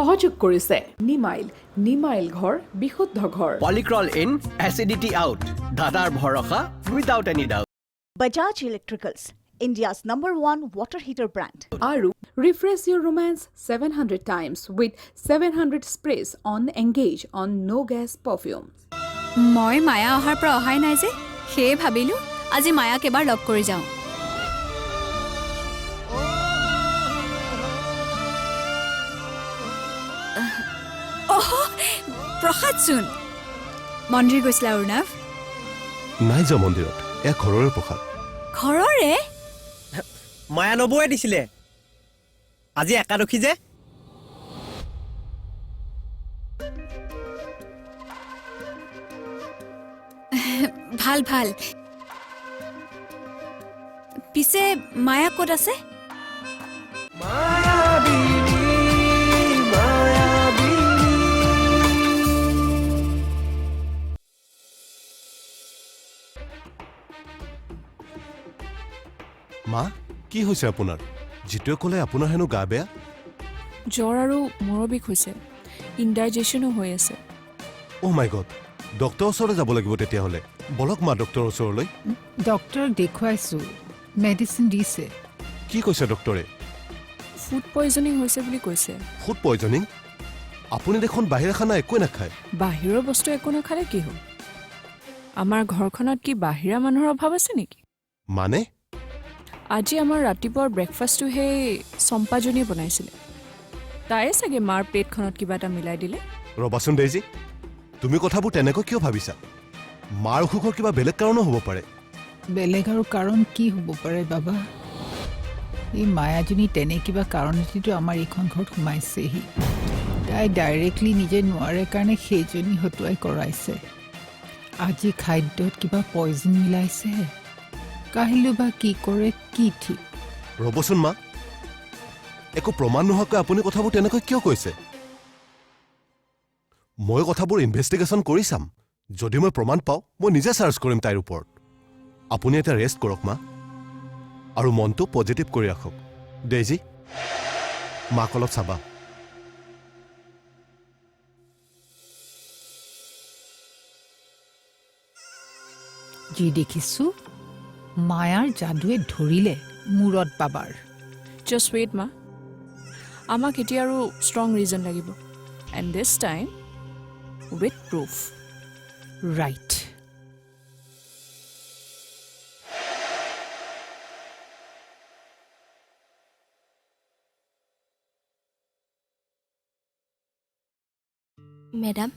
সহযোগ কৰিছে নিমাইল ঘৰ বিশুদ্ধ ঘৰ পলিক্ৰল ইন এচিডিটি আউট দাদাৰ ভৰসা without any doubt Bajaj Electricals, India's #1 water heater brand. আৰু refresh your romance 700 times with 700 sprays on engage on no gas perfume মই মায়া অহাৰ পৰা অহাই নাই যে সেয়ে ভাবিলো আজি মায়াক এবাৰ লগ কৰি যাওঁ প্ৰসাদ চোন মন্দিৰ গৈছিলা অৰুণাভ নাই যোৱা মন্দিৰত এয়া ঘৰৰে প্ৰসাদ ঘৰৰে মায়া নবৌৱে দিছিলে আজি একাদশী যে ভাল ভাল পিছে মায়া ক'ত আছে মা কি হৈছে আপোনাৰ যিটোৱে ক'লে আপোনাৰ হেনো গা বেয়া জ্বৰ আৰু মূৰৰ বিষ হৈছে ইনডাইজেশ্যনো হৈ আছে অ' মাই গড ডক্টৰৰ ওচৰলৈ যাব লাগিব তেতিয়াহ'লে বলক মা ডক্টৰৰ ওচৰলৈ ডক্টৰক দেখুৱাইছোঁ মেডিচিন দিছে কি কৈছে ডক্টৰে ফুড পয়জনিং হৈছে বুলি কৈছে ফুড পয়জনিং আপুনি দেখোন বাহিৰা খানা একোৱে নাখায় বাহিৰৰ বস্তু একো নাখালে কি হ'ল আমাৰ ঘৰখনত কি বাহিৰা মানুহৰ অভাৱ আছে নেকি মানে আজি আমাৰ ৰাতিপুৱাৰ ব্ৰেকফাষ্টটো সেই চম্পাজনীয়ে বনাইছিলে তাইয়ে চাগে মাৰ প্লেটখনত কিবা এটা মিলাই দিলে ৰবাচোন দেইজি তুমি কথাবোৰ তেনেকৈ কিয় ভাবিছা মাৰ অসুখৰ কিবা বেলেগ কাৰণো হ'ব পাৰে বেলেগ আৰু কাৰণ কি হ'ব পাৰে বাবা এই মায়াজনী তেনে কিবা কাৰণতেতো আমাৰ এইখন ঘৰত সোমাইছেহি তাই ডাইৰেক্টলি নিজে নোৱাৰে কাৰণে সেইজনী হতুৱাই কৰাইছে আজি খাদ্যত কিবা পয়জন মিলাইছে কাহিলো বা কি কৰে কি ঠিক ৰবচোন মা একো প্ৰমাণ নোহোৱাকৈ আপুনি কথাবোৰ তেনেকৈ কিয় কৈছে মই কথাবোৰ ইনভেষ্টিগেশ্যন কৰি চাম যদি মই প্ৰমাণ পাওঁ মই নিজে চাৰ্চ কৰিম তাইৰ ওপৰত আপুনি এটা ৰেষ্ট কৰক মা আৰু মনটো পজিটিভ কৰি ৰাখক দেইজি মাক অলপ চাবা যি দেখিছোঁ মায়াৰ যাদুৱে ধৰিলে মূৰত বাবাৰ জাষ্ট ৱেইট মা আমাক এতিয়া আৰু ষ্ট্ৰং ৰিজন লাগিব and this time with proof right madam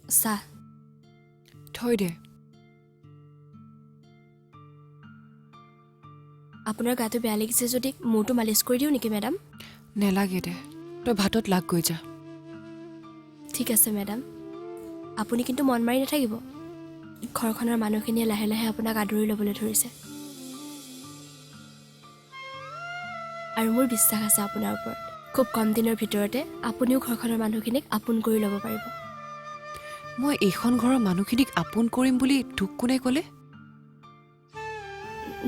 চাহ থৈ দে আপোনাৰ গাটো বেয়া লাগিছে যদি মূৰটো মালিচ কৰি দিওঁ নেকি মেডাম নেলাগে দে তই ভাতত লাগ গৈ যা ঠিক আছে মেডাম আপুনি কিন্তু মন মাৰি নাথাকিব ঘৰখনৰ মানুহখিনিয়ে লাহে লাহে আপোনাক আদৰি ল'বলৈ ধৰিছে আৰু মোৰ বিশ্বাস আছে আপোনাৰ ওপৰত খুব কম দিনৰ ভিতৰতে আপুনিও ঘৰখনৰ মানুহখিনিক আপোন কৰি ল'ব পাৰিব মই এইখন ঘৰৰ মানুহখিনিক আপোন কৰিম বুলি তোক কোনে ক'লে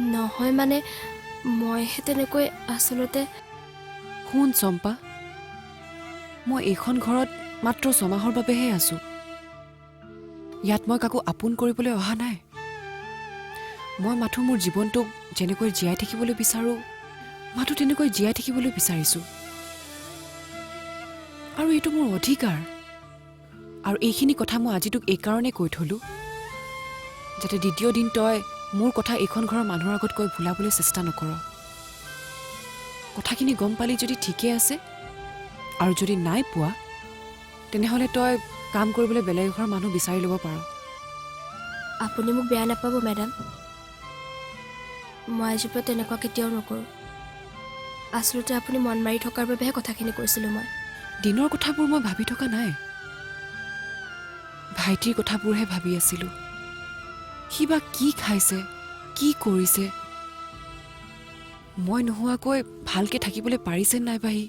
নহয় মানে মইহে তেনেকৈ আচলতে শুন চম্পা মই এইখন ঘৰত মাত্ৰ 6 মাহৰ বাবেহে আছোঁ ইয়াত মই কাকো আপোন কৰিবলৈ অহা নাই মই মাথো মোৰ জীৱনটোক যেনেকৈ জীয়াই থাকিবলৈ বিচাৰোঁ মাথো তেনেকৈ জীয়াই থাকিবলৈ বিচাৰিছোঁ আৰু এইটো মোৰ অধিকাৰ আৰু এইখিনি কথা মই আজি তোক এইকাৰণে কৈ থলোঁ যাতে দ্বিতীয় দিন তই মোৰ কথা এইখন ঘৰৰ মানুহৰ আগত কৈ ভুলাবলৈ চেষ্টা নকৰ কথাখিনি গম পালি যদি ঠিকে আছে আৰু যদি নাই পোৱা তেনেহ'লে তই কাম কৰিবলৈ বেলেগ ঘৰৰ মানুহ বিচাৰি ল'ব পাৰ আপুনি মোক বেয়া নাপাব মেডাম মই আজিৰ পৰা তেনেকুৱা কেতিয়াও নকৰোঁ আচলতে আপুনি মন মাৰি থকাৰ বাবেহে কথাখিনি কৈছিলোঁ মই দিনৰ কথাবোৰ মই ভাবি থকা নাই ভাইটিৰ কথাবোৰহে ভাবি আছিলোঁ সি বা কি খাইছে কি কৰিছে মই নোহোৱাকৈ ভালকৈ থাকিবলৈ পাৰিছে নাই বা সি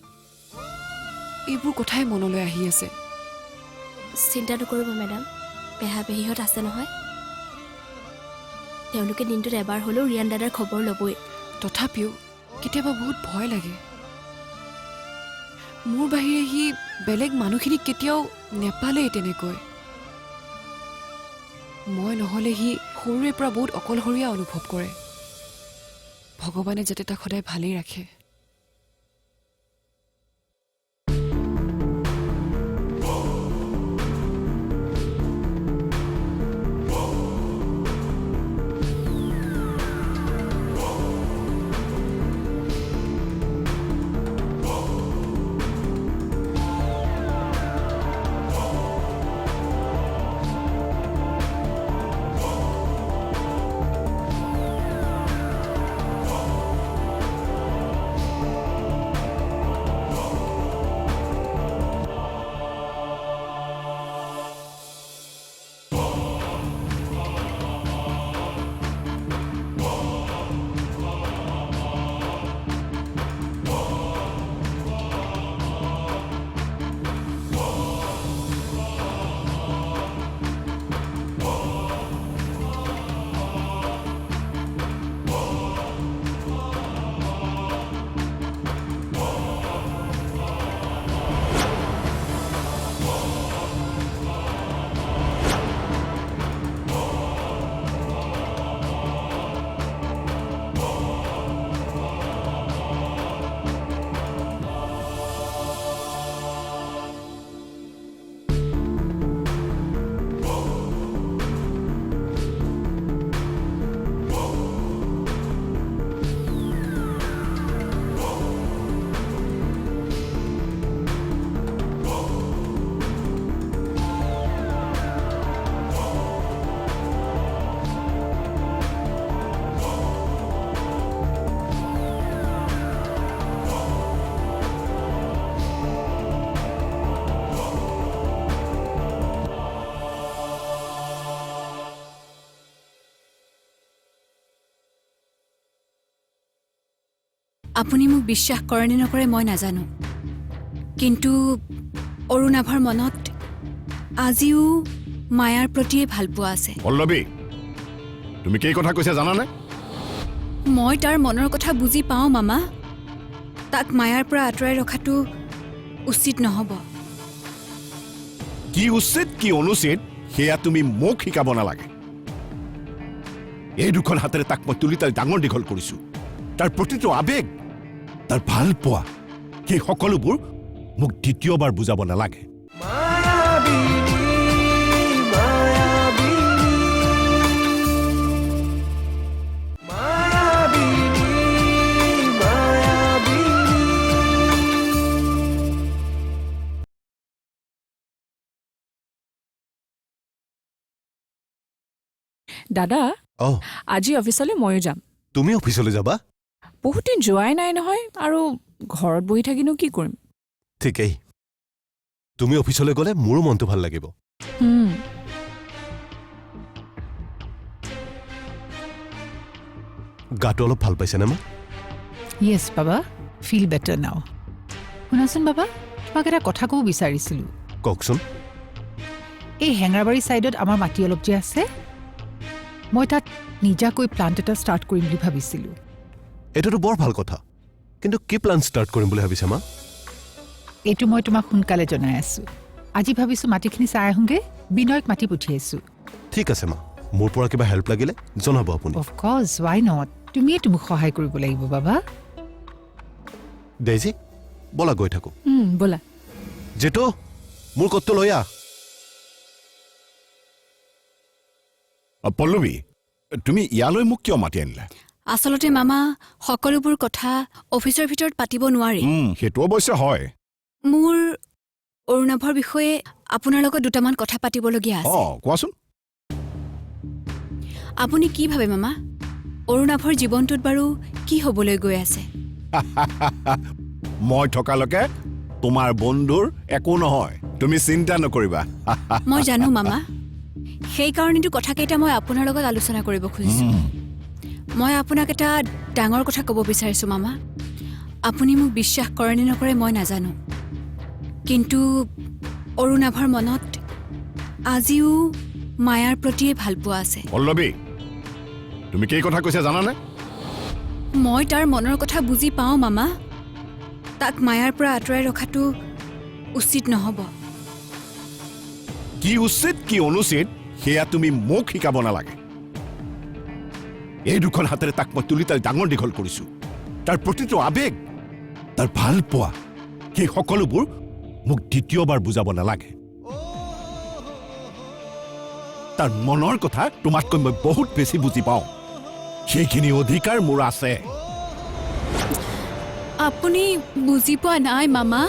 এইবোৰ কথাই মনলৈ আহি আছে চিন্তা নকৰিব মেডাম পেহা পেহীহঁত আছে নহয় তেওঁলোকে দিনটোত এবাৰ হ'লেও ৰিয়ান দাদাৰ খবৰ ল'বই তথাপিও কেতিয়াবা বহুত ভয় লাগে মোৰ বাহিৰে সি বেলেগ মানুহখিনিক কেতিয়াও নেপালেই তেনেকৈ মই নহ'লে সি সৰুৰে পৰা বহুত অকলশৰীয়া অনুভৱ কৰে ভগৱানে যাতে তাক সদায় ভালেই ৰাখে আপুনি মোক বিশ্বাস কৰে নে নকৰে মই নাজানো কিন্তু অৰুণাভৰ মনত আজিও মায়াৰ প্ৰতিয়ে ভাল পোৱা আছে পল্লৱী তুমি কি কথা কৈছা জানানে মই তাৰ মনৰ কথা বুজি পাওঁ মামা তাক মায়াৰ পৰা আঁতৰাই ৰখাটো উচিত নহব কি উচিত কি অনুচিত সেয়া তুমি মোক শিকাব নালাগে এই দুখন হাতেৰে তাক মই তুলি তালি ডাঙৰ দীঘল কৰিছো তাৰ প্ৰতিটো আবেগ তাৰ ভাল পোৱা সেই সকলোবোৰ মোক দ্বিতীয়বাৰ বুজাব নালাগে দাদা অ আজি অফিচলৈ ময়ো যাম তুমি অফিচলৈ যাবা বহুত দিন যোৱাই নাই নহয় আৰু ঘৰত বহি থাকিনো কি কৰিম ঠিকেই তুমি অফিচলৈ গ'লে মোৰো মনটো ভাল লাগিব গাটো অলপ ভাল পাইছেনে মা য়েছ বাবা ফিল বেটাৰ নাও শুনাচোন বাবা তোমাক এটা কথা ক'ব বিচাৰিছিলোঁ কওকচোন এই হেঙাৰবাৰী ছাইডত আমাৰ মাটি অলপ যে আছে মই তাত নিজাকৈ প্লাণ্ট এটা ষ্টাৰ্ট কৰিম বুলি ভাবিছিলোঁ এইটোতো বৰ ভাল কথা কিন্তু কি প্লান ষ্টাৰ্ট কৰিম বুলি ভাবিছা মা এইটো মই তোমাক সোনকালে জনাই আছোঁ আজি ভাবিছোঁ মাটিখিনি চাই আহোঁগৈ বিনয়ক মাতি পঠিয়াইছোঁ ঠিক আছে মা মোৰ পৰা কিবা হেল্প লাগিলে জনাব আপুনি অফক'ৰ্ছ ৱাই নট তুমিয়েই মোক সহায় কৰিব লাগিব বাবা দেইজি ব'লা গৈ থাকোঁ ব'লা যিটো মোৰ কটটো লৈ আহ পল্লৱী তুমি ইয়ালৈ মোক কিয় মাতি আনিলা আচলতে মামা সকলোবোৰ কথা অফিচৰ ভিতৰত পাতিব নোৱাৰি সেইটো অৱশ্যে হয় মোৰ অৰুণাভৰ বিষয়ে আপোনাৰ লগত দুটামান কথা পাতিবলগীয়া আছে কোৱাচোন আপুনি কি ভাবে মামা অৰুণাভৰ জীৱনটোত বাৰু কি হ'বলৈ গৈ আছে মই থকালৈকে তোমাৰ বন্ধুৰ একো নহয় তুমি চিন্তা নকৰিবা মই জানো মামা সেইকাৰণেতো কথাকেইটা মই আপোনাৰ লগত আলোচনা কৰিব খুজিছোঁ মই আপোনাক এটা ডাঙৰ কথা ক'ব বিচাৰিছোঁ মামা আপুনি মোক বিশ্বাস কৰে নে নকৰে মই নাজানো কিন্তু অৰুণাভৰ মনত আজিও মায়াৰ প্ৰতিয়ে ভাল পোৱা আছে পল্লৱী তুমি কি কথা কৈছা জানানে মই তাৰ মনৰ কথা বুজি পাওঁ মামা তাক মায়াৰ পৰা আঁতৰাই ৰখাটো উচিত নহ'ব। কি উচিত কি অনুচিত সেয়া তুমি মোক শিকাব নালাগে। এই দুখন হাতেৰে তাক মই তুলি তালি ডাঙৰ দীঘল কৰিছো। তাৰ প্ৰতিটো আৱেগ, তাৰ ভাল পোৱা, সেই সকলোবোৰ মোক দ্বিতীয়বাৰ বুজাব নালাগে। তাৰ মনৰ কথা তোমাতকৈ মই বহুত বেছি বুজি পাওঁ। সেইখিনি অধিকাৰ মোৰ আছে। আপুনি বুজি পোৱা নাই মামা।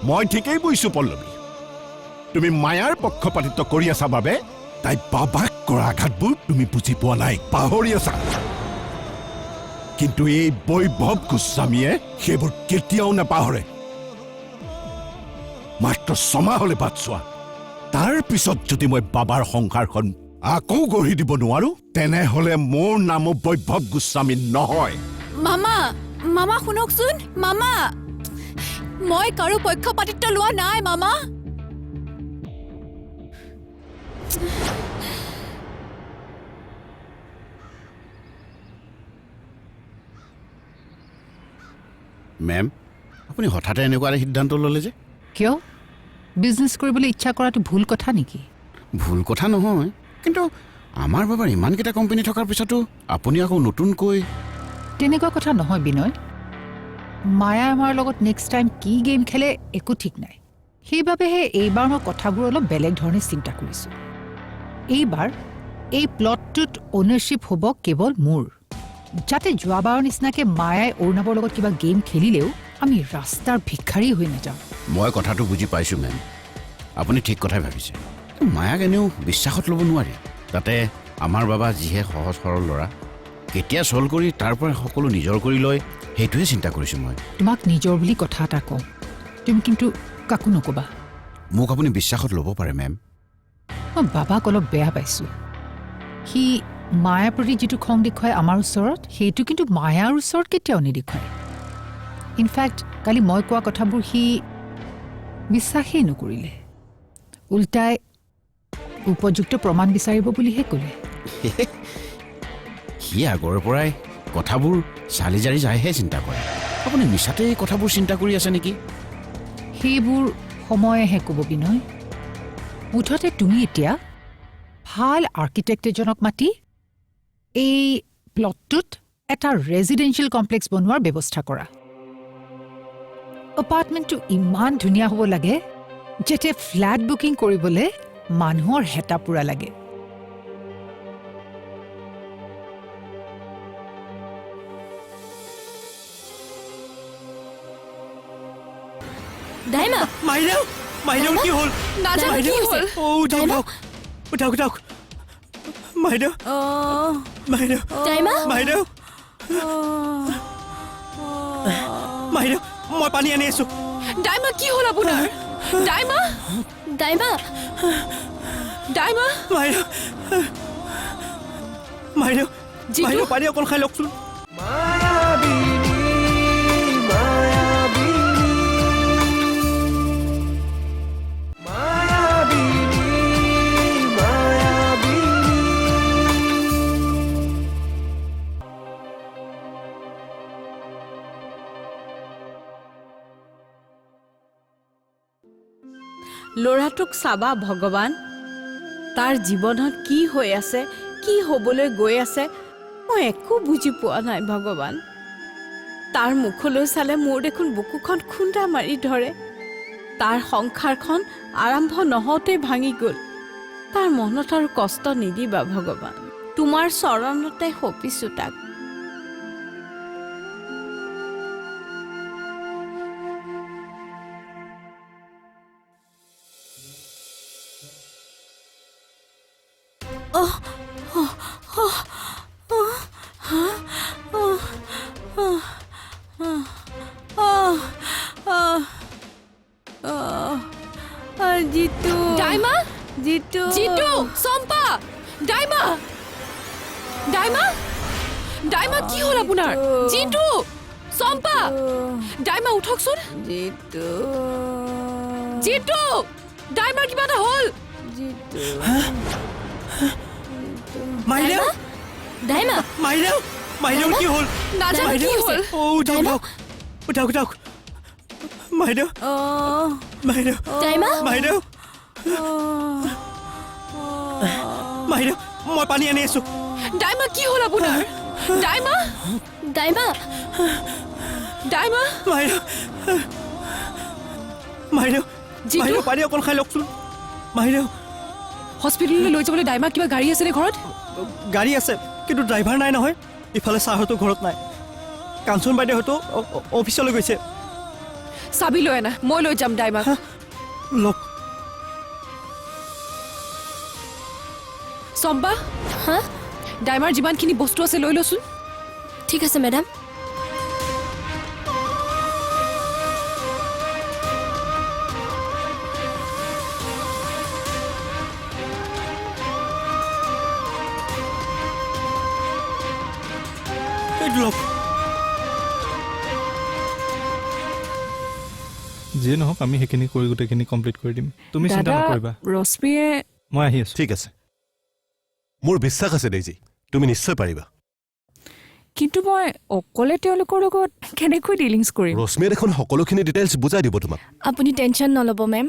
মই ঠিকেই বুজিছো পল্লৱী। তুমি মায়াৰ পক্ষপাতিত্ব কৰি আছা বাবে তাই বাবাক কৰা আঘাতবোৰ তুমি বুজি পোৱা নাই, পাহৰি আছা। কিন্তু এই বৈভৱ গোস্বামীয়ে সেইবোৰ কেতিয়াও নাপাহৰে। মাত্ৰ 6 মাহলৈ বাট চোৱা। তাৰ পিছত যদি মই বাবাৰ সংসাৰখন আকৌ গঢ়ি দিব নোৱাৰো তেনেহলে মোৰ নামো বৈভৱ গোস্বামী নহয়। মামা মামা শুনকচোন। মামা মই কাৰো পক্ষপাতিত্ব লোৱা নাই মামা। মেম, আপুনি হঠাতে এনেকুৱা এটা সিদ্ধান্ত ল'লে যে? কিয়? বিজনেছ কৰিবলৈ ইচ্ছা কৰাটো ভুল কথা নেকি? ভুল কথা নহয়, কিন্তু আমাৰ বাবাৰ ইমানকেইটা কোম্পানী থকাৰ পিছতো আপুনি আকৌ নতুনকৈ। তেনেকুৱা কথা নহয় বিনয়। মায়া আমাৰ লগত নেক্সট টাইম কি গেম খেলে একো ঠিক নাই। সেইবাবেহে এইবাৰ মই কথাবোৰ অলপ বেলেগ ধৰণে চিন্তা কৰিছোঁ। এইবাৰ এই প্লটটোত অ'নাৰশ্বিপ হ'ব কেৱল মোৰ, যাতে যোৱাবাৰৰ নিচিনাকৈ মায়াই অৰ্ণৱৰ লগত কিবা গেম খেলিলেও আমি ৰাস্তাৰ ভিক্ষাৰী হৈ নাযাওঁ। মই কথাটো বুজি পাইছোঁ মেম, আপুনি ঠিক কথাই ভাবিছে। মায়াক এনেও বিশ্বাসত ল'ব নোৱাৰি। তাতে আমাৰ বাবা যিহে সহজ সৰল ল'ৰা, কেতিয়া চল কৰি তাৰ পৰা সকলো নিজৰ কৰি লয় সেইটোৱে চিন্তা কৰিছোঁ মই। তোমাক নিজৰ বুলি কথা এটা কওঁ, তুমি কিন্তু কাকো নক'বা। মোক আপুনি বিশ্বাসত ল'ব পাৰে মেম। মই বাবাক অলপ বেয়া পাইছোঁ। সি মায়াৰ প্ৰতি যিটো খং দেখুৱাই আমাৰ ওচৰত, সেইটো কিন্তু মায়াৰ ওচৰত কেতিয়াও নেদেখুৱায়। ইনফেক্ট কালি মই কোৱা কথাবোৰ সি বিশ্বাসেই নকৰিলে। উল্টাই উপযুক্ত প্ৰমাণ বিচাৰিব বুলিহে ক'লে। সি আগৰে পৰাই কথাবোৰ চালি জাৰি যায়হে চিন্তা কৰে। আপুনি মিছাতে এই কথাবোৰ চিন্তা কৰি আছে নেকি? সেইবোৰ সময়েহে ক'ব বিনয়। মুঠতে তুমি এতিয়া ভাল আৰ্কিটেক্ট এজনক মাতি এই প্লটটোত এটা ৰেজিডেঞ্চিয়েল কমপ্লেক্স বনোৱাৰ ব্যৱস্থা কৰা। এপাৰ্টমেণ্টটো ইমান ধুনীয়া হ'ব লাগে যাতে ফ্লেট বুকিং কৰিবলৈ মানুহৰ হেতা পুৰা লাগে। ডাইমা মাইদেউ, মাইদেউ কি হ'ল? নাজানো কি হৈছে। উঠাওক উঠাওক। মাইদেউ, মাইদেউ, ডাইমা মাইদেউ, মাইদেউ, মই পানী আনি আছো। ডাইমা কি হ'ল আপোনাৰ? ডাইমা ডাইমা ডাইমা মাইদেউ, মাইদেউ, মাইদেউ পানী অকণ খাই লওকচোন। ল'ৰাটোক চাবা ভগৱান, তাৰ জীৱনত কি হৈ আছে, কি হ'বলৈ গৈ আছে, মই একো বুজি পোৱা নাই ভগৱান। তাৰ মুখলৈ চালে মোৰ দেখোন বুকুখন খুন্দা মাৰি ধৰে। তাৰ সংসাৰখন আৰম্ভ নহওঁতেই ভাঙি গ'ল। তাৰ মনত আৰু কষ্ট নিদিবা ভগৱান, তোমাৰ চৰণতে সঁপিছোঁ তাক। জিতু, ডাইমা জিতু, জিতু চম্পা ডাইমা ডাইমা ডাইমা কি হ'ল আপোনাৰ? জিতু চম্পা ডাইমা উঠকচোন। জিতু, জিতু ডাইমাৰ কিবা এটা হ'ল। জিতু, মাইদেউ, ডাইমা মাইদেউ, মাইদেউ কি হ'ল? নাজানো কি হ'ল। উঠাওক উঠাওক, উঠাওক উঠাওক। বাইদেউ বাইদেউ ডাইমা বাইদেউ বাইদেউ মই পানী আনি আছো ডাইমা কি হ'ল আপোনাৰ ডাইমা ডাইমা ডাইমা বাইদেউ বাইদেউ জিতু? বাইদেউ পানী অকণ খাই লওকচোন বাইদেউ হস্পিটেললৈ লৈ যাবলৈ ডাইমা কিবা গাড়ী আছেনে ঘৰত গাড়ী আছে কিন্তু ড্ৰাইভাৰ নাই নহয় ইফালে ছাৰহঁতো ঘৰত নাই কাঞ্চন বাইদেউহঁতো অফিচলৈ গৈছে চাবি লৈ আনা মই লৈ যাম ডাইমাক লওক চম্পা হা ডাইমাৰ যিমানখিনি বস্তু আছে লৈ লচোন ঠিক আছে মেডাম এইটো লওক যিয়ে নহওক আমি সেইখিনি কৰি গোটেইখিনি কমপ্লিট কৰি দিম তুমি চিন্তা দাদা নকৰিবা ৰশ্মিয়ে মই আহি আছোঁ ঠিক আছে মোৰ বিশ্বাস আছে ডেইজি তুমি নিশ্চয় পাৰিবা কিন্তু মই অকলে তেওঁলোকৰ লগত কেনেকৈ ডিলিংছ কৰিম ৰশ্মিয়ে দেখোন সকলোখিনি ডিটেইলছ বুজাই দিব তোমাক আপুনি টেনশ্যন নল'ব মেম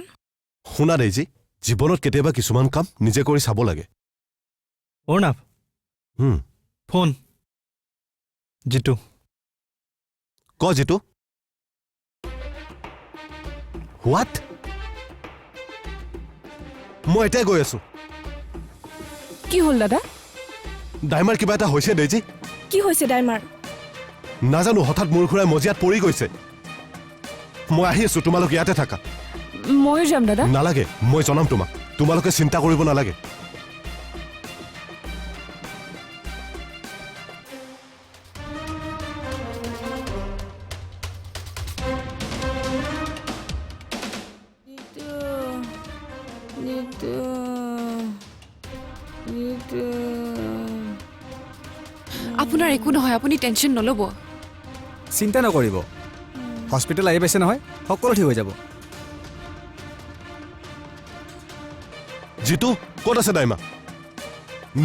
শুনা ডেইজি জীৱনত কেতিয়াবা কিছুমান কাম নিজে কৰি চাব লাগে অৰ্ণৱ ফোন জিতু ক জিতু হোৱাট মই এতিয়াই গৈ আছো কি হ'ল দাদা ডাইমাৰ কিবা এটা হৈছে ডেইজি কি হৈছে ডাইমাৰ নাজানো হঠাৎ মূৰ ঘূৰাই মজিয়াত পৰি গৈছে মই আহি আছো তোমালোক ইয়াতে থাকা ময়ো যাম দাদা নালাগে মই জনাম তোমাক তোমালোকে চিন্তা কৰিব নালাগে আপোনাৰ একো নহয় আপুনি টেনশ্যন নল'ব চিন্তা নকৰিব হস্পিটেল আহি পাইছে নহয় সকলো ঠিক হৈ যাব জিতু ক'ত আছে ডাইমা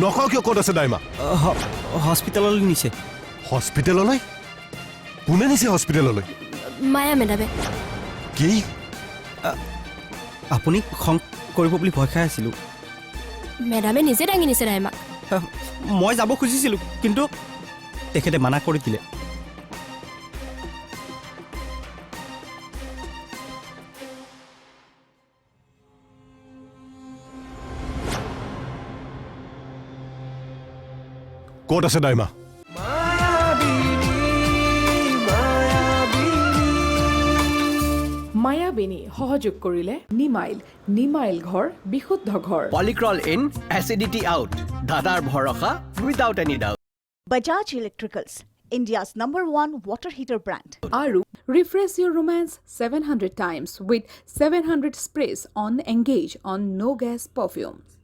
নকওঁ কিয় ক'ত আছে ডাইমা হস্পিটেললৈ নিছে হস্পিটেললৈ কোনে নিছে হস্পিটেললৈ মায়া মেডামে কি আপুনি খং কৰিব বুলি ভয় খাই আছিলোঁ মেডামে নিজে দাঙি নিছে ডাইমাক মই যাব খুজিছিলোঁ কিন্তু তেখেতে মানা কৰি দিলে ক'ত আছে ডাইমা মায়াবিনী সহযোগ কৰিলে নিমাইল ঘৰ বিশুদ্ধ ঘৰ পলিক্ৰল ইন এচিডিটি আউট দাদাৰ ভৰসা without any doubt Bajaj Electricals, India's #1 water heater brand. আৰু refresh your romance 700 times with 700 sprays on Engage on no gas perfume.